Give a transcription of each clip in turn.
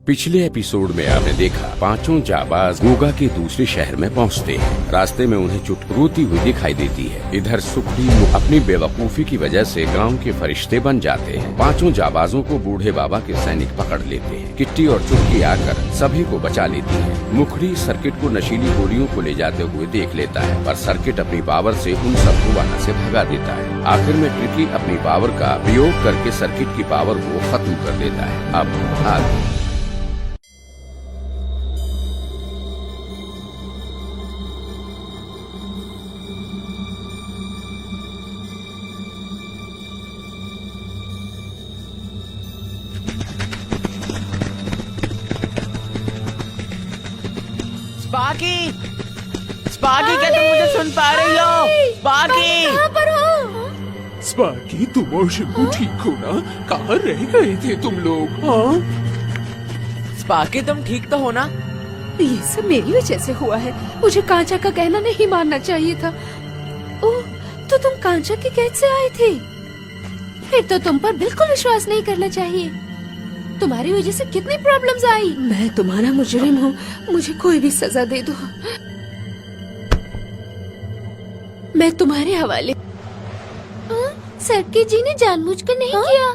पिछले एपिसोड में आपने देखा पांचों जाबाज गोगा के दूसरे शहर में पहुंचते हैं। रास्ते में उन्हें चुट रोती हुई दिखाई देती है। इधर सुखड़ी अपनी बेवकूफी की वजह से गांव के फरिश्ते बन जाते हैं। पांचों जाबाजों को बूढ़े बाबा के सैनिक पकड़ लेते हैं। किट्टी और चुटकी आकर सभी को बचा लेती है। मुखड़ी सर्किट को नशीली गोलियों को ले जाते हुए देख लेता है, पर सर्किट अपनी पावर से उन सबको वहाँ से भगा देता है। आखिर में ट्रिकी अपनी पावर का प्रयोग करके सर्किट की पावर को खत्म कर देता है। अब आगे स्पार्की, स्पार्की, क्या तुम मुझे सुन पा रही हो? स्पार्की, स्पार्की, तुम और शिबू ठीक हो ना? कहाँ रह गए थे तुम लोग? हाँ? स्पार्की, तुम ठीक तो हो ना? ये सब मेरी वजह से हुआ है। मुझे कांचा का कहना नहीं मानना चाहिए था। ओह, तो तुम कांचा की कैद से आए थे? फिर तो तुम पर बिल्कुल विश्वास नहीं करना चाहिए। तुम्हारी वजह से कितनी प्रॉब्लम्स आई। मैं तुम्हारा मुजरिम हूँ, मुझे कोई भी सजा दे दो। मैं तुम्हारे हवाले। सर्किट जी ने जानबूझकर नहीं किया।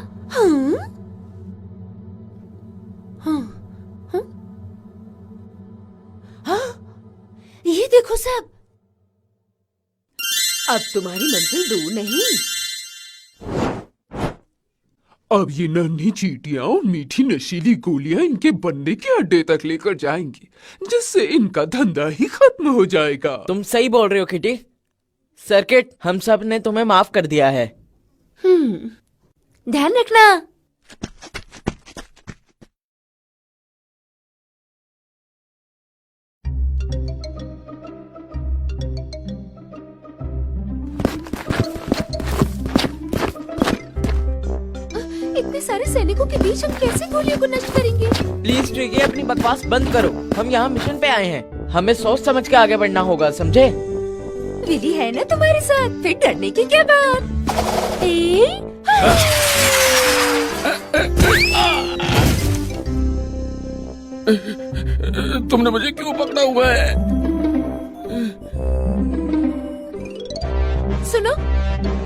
ये देखो सब, अब तुम्हारी मंजिल दूर नहीं। अब ये नन्ही चींटियां और मीठी नशीली गोलियां इनके बनने के अड्डे तक लेकर जाएंगी, जिससे इनका धंधा ही खत्म हो जाएगा। तुम सही बोल रहे हो किटी। सर्किट, हम सब ने तुम्हें माफ कर दिया है। ध्यान रखना। इतने सारे सैनिकों के बीच हम कैसे गोलियों को नष्ट करेंगे? प्लीज ट्रिकी, अपनी बकवास बंद करो। हम यहाँ मिशन पे आए हैं, हमें सोच समझ के आगे बढ़ना होगा, समझे? विली है ना तुम्हारे साथ, फिर डरने की क्या बात? तुमने मुझे क्यों पकड़ा हुआ है? सुनो,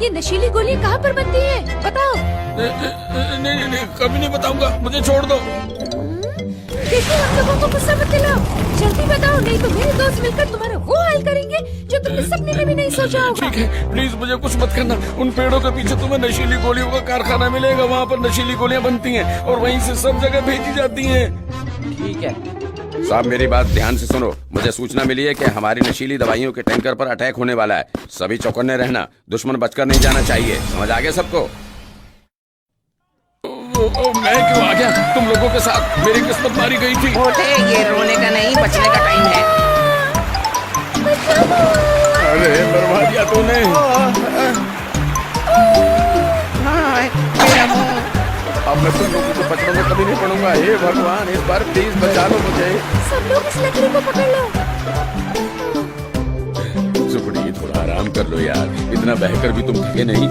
ये नशीली गोली कहाँ पर बनती है? बताओ। नहीं, कभी नहीं बताऊंगा, मुझे छोड़ दो। देखो, हम लोगों को गुस्सा मत दिलाओ, जल्दी बताओ, नहीं तो मेरे दोस्त मिलकर तुम्हारा वो हाल करेंगे जो तुमने सपने में भी नहीं सोचा होगा। ठीक है, प्लीज मुझे कुछ मत करना। उन पेड़ों के पीछे तुम्हें नशीली गोलियों का कारखाना मिलेगा, वहाँ पर नशीली गोलियाँ बनती हैं और वहीं से सब जगह भेजी जाती हैं। ठीक है साहब, मेरी बात ध्यान से सुनो। मुझे सूचना मिली है कि हमारी नशीली दवाइयों के टैंकर पर अटैक होने वाला है। सभी चौकन्ने रहना, दुश्मन बचकर नहीं जाना चाहिए। समझ आ गया सबको? मैं क्यों आ गया तुम लोगों के साथ? मेरी किस्मत मारी गई थी। उठे, ये रोने का नहीं, बचने का टाइम है। अरे मरवा दिया तूने। अब मैं तुम लोगों को पकड़ों में कभी नहीं पड़ूंगा। हे भगवान, इस बार प्लीज बचा लो मुझे। सब लोग इस लकड़ी को पकड़ लो। सुखड़ी, थोड़ा आराम कर लो यार, इतना बहकर भी तुम थके नहीं।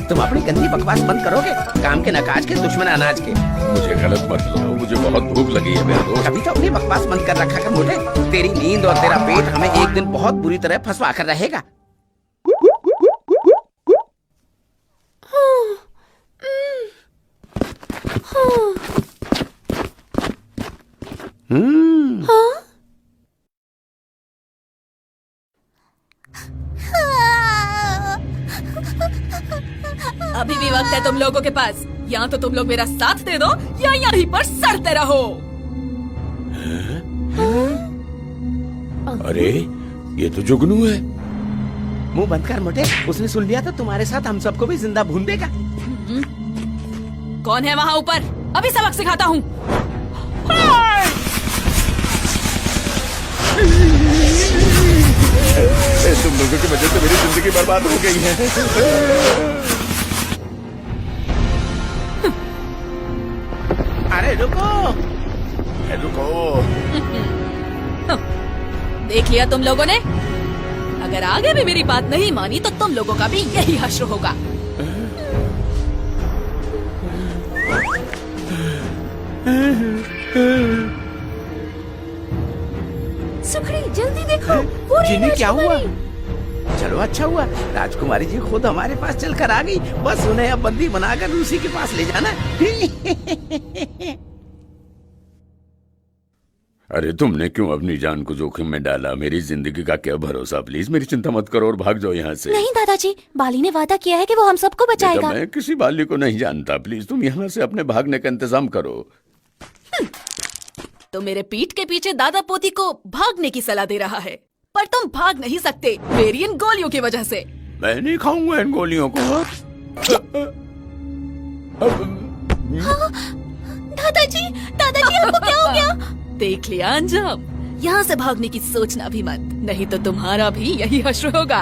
तुम अपनी गंदी बकवास बंद करोगे? काम के नकाज के, दुश्मन अनाज के। मुझे गलत मत लो, मुझे बहुत भूख लगी है मेरे दोस्त। अभी तो अपनी बकवास बंद कर रखा कर मोटे। तेरी नींद और तेरा पेट हमें एक दिन बहुत बुरी तरह फंसवा कर रहेगा। अभी भी वक्त है तुम लोगों के पास। या तो तुम लोग मेरा साथ दे दो या यहीं पर सड़ते रहो। अरे ये तो जुगनू है। मुंह बंद कर मोटे, उसने सुन लिया तो तुम्हारे साथ हम सबको भी जिंदा भून देगा। कौन है वहाँ ऊपर? अभी सबक सिखाता हूँ। तुम लोगों की वजह से मेरी जिंदगी बर्बाद हो गई है। अरे रुको, रुको। देख लिया तुम लोगों ने? अगर आगे भी मेरी बात नहीं मानी तो तुम लोगों का भी यही हश्र होगा। सुखड़ी जल्दी देखो, वो रही जिन्हें क्या हुआ? राजकुमारी। चलो अच्छा हुआ, राजकुमारी जी खुद हमारे पास चल कर आ गई। बस उन्हें अब बंदी बनाकर उसी के पास ले जाना। अरे तुमने क्यों अपनी जान को जोखिम में डाला? मेरी जिंदगी का क्या भरोसा? प्लीज मेरी चिंता मत करो और भाग जाओ यहाँ से। नहीं दादाजी, बाली ने वादा किया है कि वो हम सबको बेटा, बचाएगा। मैं किसी बाली को नहीं जानता। प्लीज तुम यहाँ से अपने भागने का इंतजाम करो। तो मेरे पीठ के पीछे दादा पोती को भागने की सलाह दे रहा है, पर तुम भाग नहीं सकते मेरी इन गोलियों की वजह से। मैं नहीं खाऊंगा इन गोलियों को। दादाजी, दादाजी आपको क्या हो गया? देख लिया अंजाम। यहाँ से भागने की सोचना भी मत, नहीं तो तुम्हारा भी यही हश्र होगा।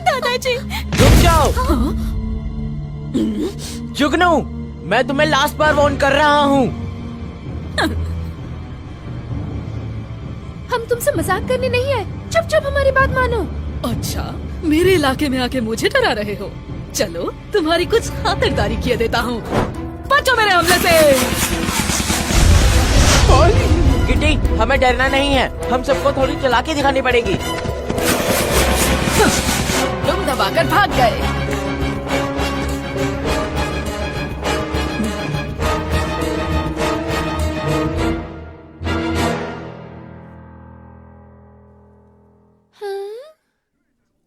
दादाजी रुक जाओ। जुगनू, मैं तुम्हें लास्ट बार वार्न कर रहा हूँ। हम तुमसे मजाक करने नहीं आए, चुपचाप हमारी बात मानो। अच्छा, मेरे इलाके में आके मुझे डरा रहे हो? चलो तुम्हारी कुछ खातिरदारी किए देता हूँ। बचो मेरे हमले से। किटी, हमें डरना नहीं है, हम सबको थोड़ी चालाकी दिखानी पड़ेगी। तुम दबाकर भाग गए।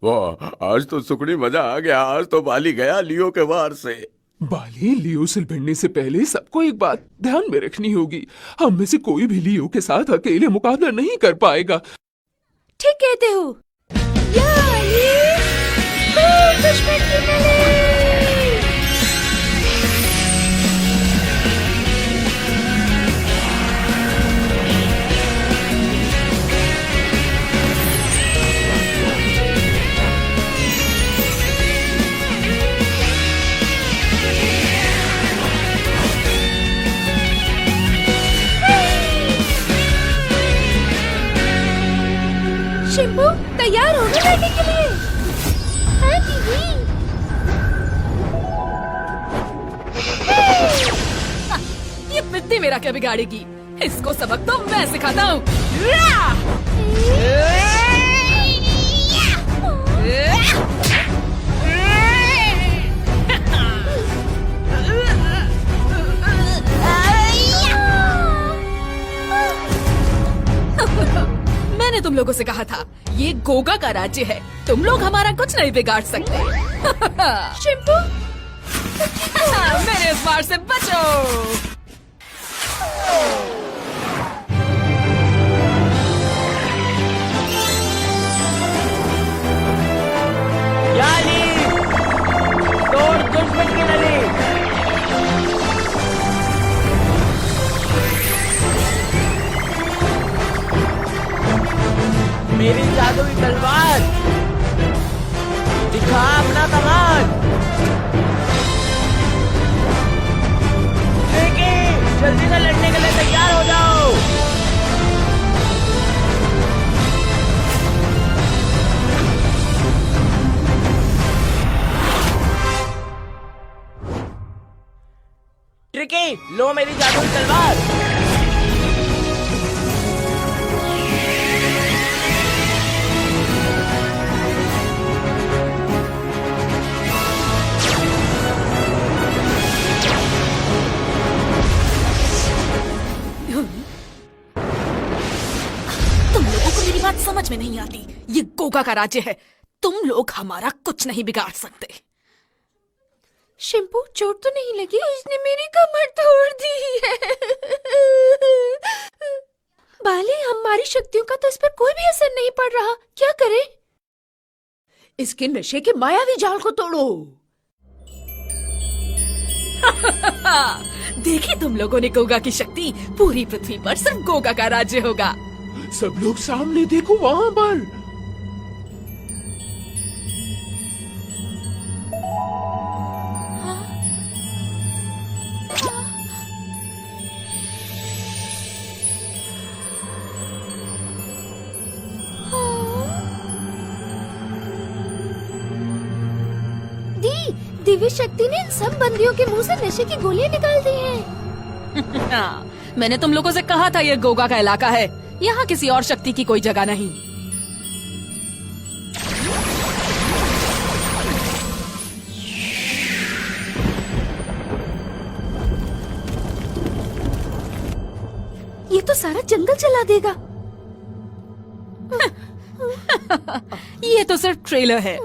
वाह, आज तो सुकड़ी मजा आ गया। आज तो बाली गया लियो के वार से। बाली, लियो से भिड़ने से पहले सबको एक बात ध्यान में रखनी होगी। हम में से कोई भी लियो के साथ अकेले मुकाबला नहीं कर पाएगा। ठीक कहते हो। याली, दूर दुश्मन की नली। शिंबू तैयार हो गए बैठने के लिए? हाँ दीदी। ये बिद्दी मेरा क्या बिगाड़ेगी? इसको सबक तो मैं सिखाता हूँ। मैंने तुम लोगों से कहा था, ये गोगा का राज्य है, तुम लोग हमारा कुछ नहीं बिगाड़ सकते। शिंबू, मेरे इस वार से बचो। याली, तोड़ दुश्मन की नली। मेरी जादुई तलवार, दिखा अपना कमाल। जल्दी से लड़ने के लिए तैयार हो जाओ। ट्रिकी, लो मेरी जादुई तलवार। तुम लोगों को मेरी बात समझ में नहीं आती। ये गोगा का राज्य है, तुम लोग हमारा कुछ नहीं बिगाड़ सकते। शिंपू चोट तो नहीं लगी? इसने मेरी कमर तोड़ दी है। बाली, हमारी शक्तियों का तो इस पर कोई भी असर नहीं पड़ रहा, क्या करें? इसके नशे के मायावी जाल को तोड़ो। देखी तुम लोगों ने गोगा की शक्ति, पूरी पृथ्वी पर सिर्फ गोगा का राज्य होगा। सब लोग सामने देखो, वहां पर। दिव्य शक्ति ने इन सब बंदियों के मुंह से नशे की गोलियां निकाल दी हैं। हाँ, मैंने तुम लोगों से कहा था ये गोगा का इलाका है, यहाँ किसी और शक्ति की कोई जगह नहीं। ये तो सारा जंगल जला देगा। ये तो सिर्फ ट्रेलर है।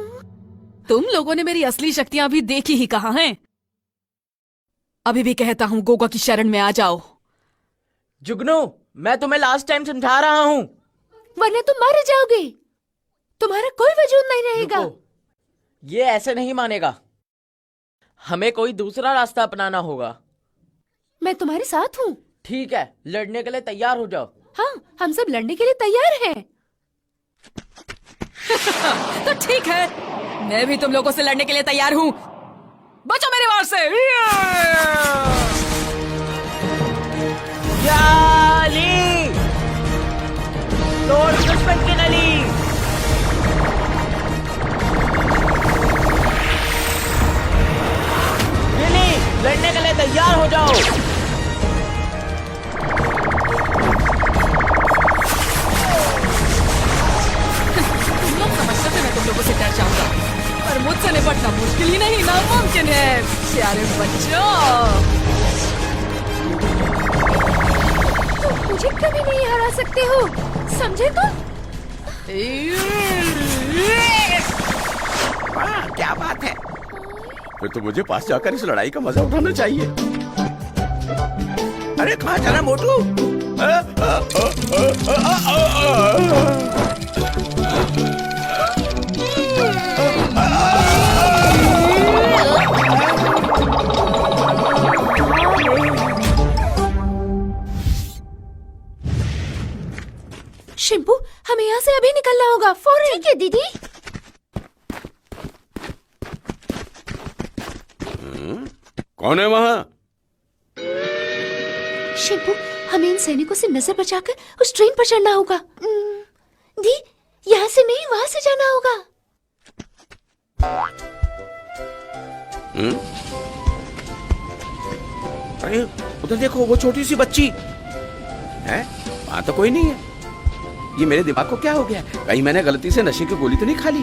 तुम लोगों ने मेरी असली शक्तियां अभी देखी ही कहाँ हैं? अभी भी कहता हूँ गोगा की शरण में आ जाओ। जुगनू, मैं तुम्हें लास्ट टाइम समझा रहा हूँ। वरना तुम मर जाओगे, तुम्हारा कोई वजूद नहीं रहेगा। रुको, ये ऐसे नहीं मानेगा। हमें कोई दूसरा रास्ता अपनाना होगा। मैं तुम्हारे साथ हूँ। ठीक है, लड़ने के लिए तैयार हो जाओ। हाँ, हम सब लड़ने के लिए तैयार हैं। तो ठीक है, मैं भी तुम लोगों से लड़ने के लिए तैयार हूँ। बचो मेरे वार से। याली! तोड़ दुश्मन की नली। लिली, लड़ने के लिए तैयार हो जाओ। तुम लोग समझते थे मैं तुम लोगों से डर जाऊंगा, पर मुझसे निपटना मुश्किल ही नहीं, नामुमकिन है प्यारे बच्चों। तुम मुझे कभी नहीं हरा सकते हो, समझे तुम? वाह, क्या बात है। फिर तो मुझे पास जाकर इस लड़ाई का मजा उठाना चाहिए। अरे कहाँ जाना मोटू? शिम्पू, हमें यहाँ से अभी निकलना होगा, फौरन। ठीक है दीदी। कौन है वहाँ? शिम्पू, हमें इन सैनिकों से नजर बचाकर उस ट्रेन पर चढ़ना होगा। दी, यहाँ से नहीं, वहाँ से जाना होगा। अरे उधर देखो, वो छोटी सी बच्ची है। वहाँ तो कोई नहीं है। ये मेरे दिमाग को क्या हो गया? कहीं मैंने गलती से नशे की गोली तो नहीं खा ली?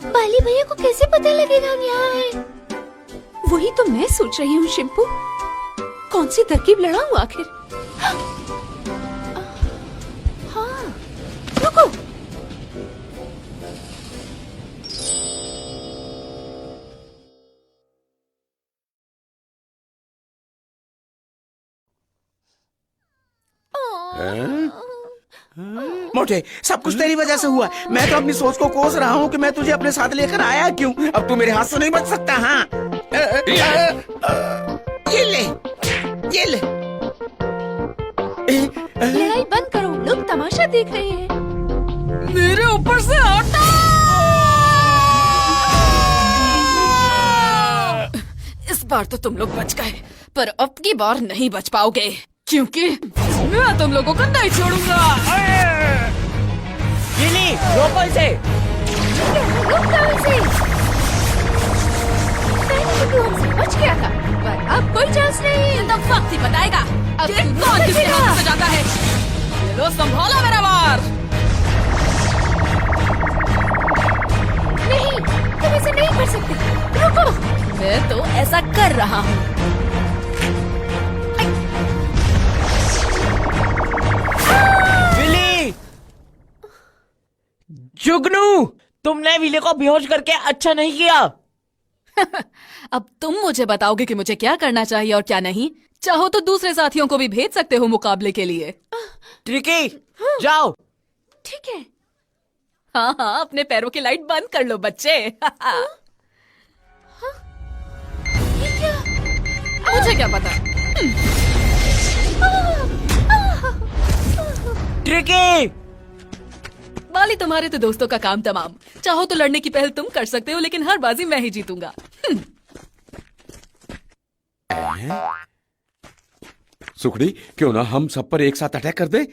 बाली भैया को कैसे पता लगेगा हम यहाँ हैं? वही तो मैं सोच रही हूँ शिम्पू, कौन सी तरकीब लड़ाऊं आखिर? हाँ, रुको। मोटे, सब कुछ तेरी वजह से हुआ। मैं तो अपनी सोच को कोस रहा हूँ कि मैं तुझे अपने साथ लेकर आया क्यों। अब तू मेरे हाथ से नहीं बच सकता। हाँ, ये ले, ये ले। लड़ाई बंद करो, लोग तमाशा देख रहे हैं। मेरे ऊपर से हटो। इस बार तो तुम लोग बच गए, पर अब की बार नहीं बच पाओगे, क्योंकि मैं तुम लोगों को नहीं छोड़ूंगा। लिली, रोको इसे। रुक जाओ इसे। पहले तो तू हमसे बच गया था, पर अब कोई चांस नहीं। ये तो वक्त ही बताएगा अब ये कौन किसके हाथ से जाता है। ये लो, संभालो मेरा वार। नहीं, तुम ऐसे नहीं कर सकते। रुको। मैं तो ऐसा कर रहा हूँ। विली! जुगनू, तुमने विली को बेहोश करके अच्छा नहीं किया। अब तुम मुझे बताओगे कि मुझे क्या करना चाहिए और क्या नहीं। चाहो तो दूसरे साथियों को भी भेज सकते हो मुकाबले के लिए। ट्रिकी, जाओ। ठीक है। हाँ हाँ, अपने पैरों की लाइट बंद कर लो बच्चे। ये क्या? मुझे क्या पता। ट्रिकी! बाली, तुम्हारे तो दोस्तों का काम तमाम। चाहो तो लड़ने की पहल तुम कर सकते हो, लेकिन हर बाजी मैं ही जीतूंगा। सुखड़ी, क्यों ना हम सब पर एक साथ अटैक कर दे?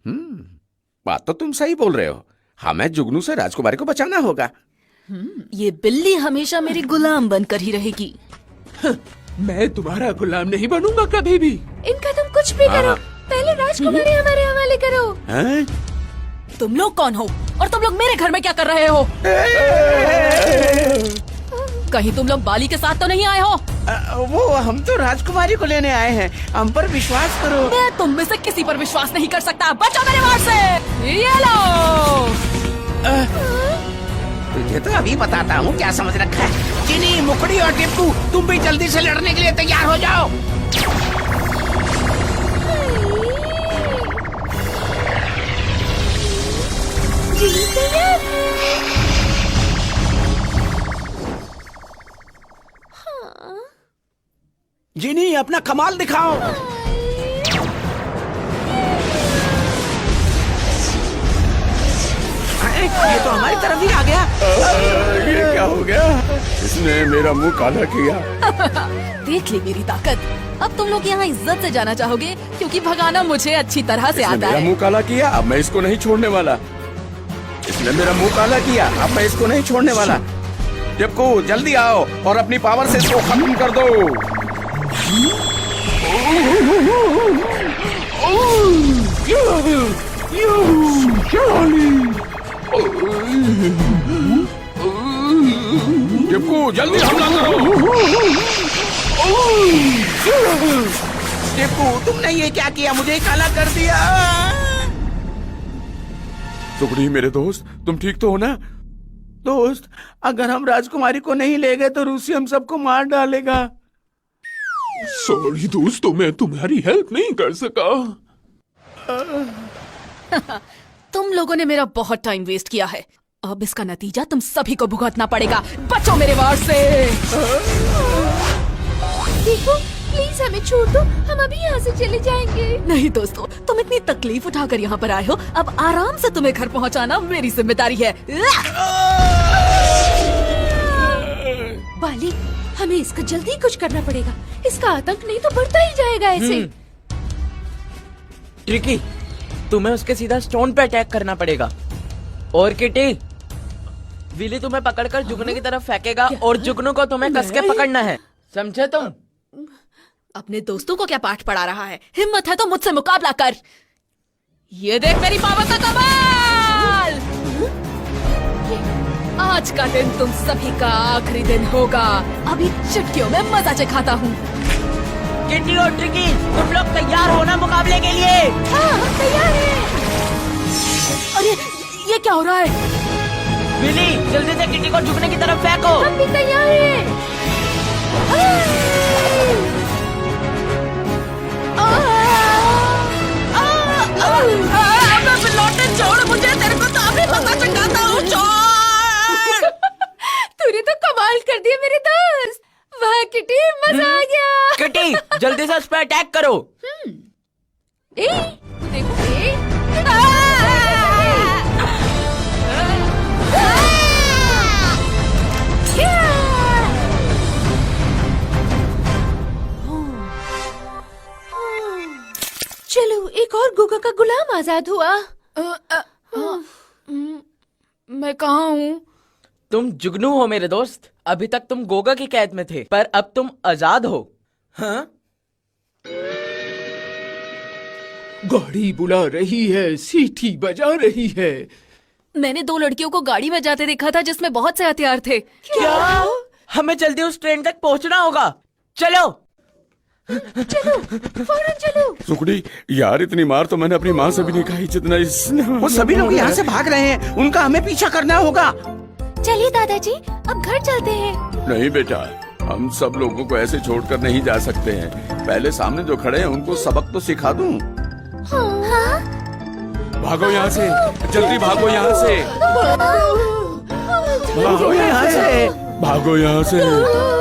बात तो तुम सही बोल रहे हो। हमें जुगनू से राजकुमारी को बचाना होगा। ये बिल्ली हमेशा मेरी गुलाम बनकर ही रहेगी। मैं तुम्हारा गुलाम नहीं बनूंगा कभी भी। इनका तुम कुछ भी करो, पहले राजकुमारी हमारे हवाले करो। हैं? तुम लोग कौन हो और तुम लोग मेरे घर में क्या कर रहे हो? कहीं तुम लोग बाली के साथ तो नहीं आए हो? वो हम तो राजकुमारी को लेने आए हैं, हम पर विश्वास करो। मैं तुम में से किसी पर विश्वास नहीं कर सकता। बचो मेरे वार से। ये लो। तुझे तो अभी बताता हूँ क्या समझ रखा है। चिनी, मुकड़ी और टिप्पू, तुम भी जल्दी से लड़ने के लिए तैयार हो जाओ। जी तैयार है। जिनी, अपना कमाल दिखाओ। ये तो हमारी तरफ ही आ गया। ये क्या हो गया? इसने मेरा मुंह काला किया। देख ली मेरी ताकत। अब तुम लोग यहाँ इज्जत से जाना चाहोगे क्योंकि भगाना मुझे अच्छी तरह से इसने आता मेरा है। मुंह काला किया, अब मैं इसको नहीं छोड़ने वाला। इसने मेरा मुंह काला किया, अब मैं इसको नहीं छोड़ने वाला। टिप्पू, जल्दी आओ और अपनी पावर से इसको खत्म कर दो। टिप्पू, जल्दी हमला करो। टिप्पू, तुमने ये क्या किया? मुझे काला कर दिया। टुकड़ी, मेरे दोस्त, तुम ठीक तो हो ना? दोस्त, अगर हम राजकुमारी को नहीं ले गए तो रूसी हम सबको मार डालेगा। सॉरी दोस्तों, मैं तुम्हारी हेल्प नहीं कर सका। तुम लोगों ने मेरा बहुत टाइम वेस्ट किया है। अब इसका नतीजा तुम सभी को भुगतना पड़ेगा। बचो मेरे वार से। देखो, प्लीज हमें छोड़ दो, हम अभी यहाँ से चले जाएंगे। नहीं दोस्तों, तुम इतनी तकलीफ उठाकर यहाँ पर आए हो, अब आराम से तुम्हें घर पहुँचाना मेरी जिम्मेदारी है। बाली, हमें इसका जल्दी कुछ करना पड़ेगा। इसका आतंक नहीं तो बढ़ता ही जाएगा ऐसे। ट्रिकी, तुम्हें उसके सीधा स्टोन पे अटैक करना पड़ेगा। और किटी, विली तुम्हें पकड़कर जुगनू की तरफ फेंकेगा और जुगनू को तुम्हें कस के पकड़ना है, समझे तुम? अपने दोस्तों को क्या पाठ पढ़ा रहा है? हिम्मत है तो मुझसे मुकाबला कर। ये देख मेरी पावर का कमाल। आज का दिन तुम सभी का आखिरी दिन होगा। अभी चुटकियों में मजा चखाता हूँ। किटी और ट्रिकी, तुम लोग तैयार हो ना मुकाबले के लिए? हाँ, हम तैयार हैं। अरे ये क्या हो रहा है? विली, जल्दी से किटी को झुकने की तरफ फेंको। हम भी तैयार हैं। छोड़ मुझे, तेरे को तो अभी पता चढ़ाता हूँ। छोड़। तूने तो कमाल कर दिया मेरे दोस्त। वाह किटी, मजा आ गया। किटी, जल्दी से उस पर अटैक करो। ए, देखो ए। चलो, एक और गोगा का गुलाम आजाद हुआ। मैं कहाँ हूँ? तुम जुगनू हो मेरे दोस्त। अभी तक तुम गोगा की कैद में थे, पर अब तुम आजाद हो। हाँ? गाड़ी बुला रही है, सीटी बजा रही है। मैंने 2 लड़कियों को गाड़ी में जाते देखा था जिसमें बहुत से हथियार थे। क्या? हमें जल्दी उस ट्रेन तक पहुंचना होगा। चलो चलो, फौरन चलो। सुकड़ी, यार इतनी मार तो मैंने अपनी माँ से भी नहीं खाई जितना इसने। वो सभी लोग यहाँ से भाग रहे हैं, उनका हमें पीछा करना होगा। चलिए दादाजी, अब घर चलते हैं। नहीं बेटा, हम सब लोगों को ऐसे छोड़कर नहीं जा सकते हैं। पहले सामने जो खड़े हैं उनको सबक तो सिखा दूं। हाँ? भागो यहाँ से, जल्दी भागो यहाँ से, भागो यहाँ से। भागो यहाँ से।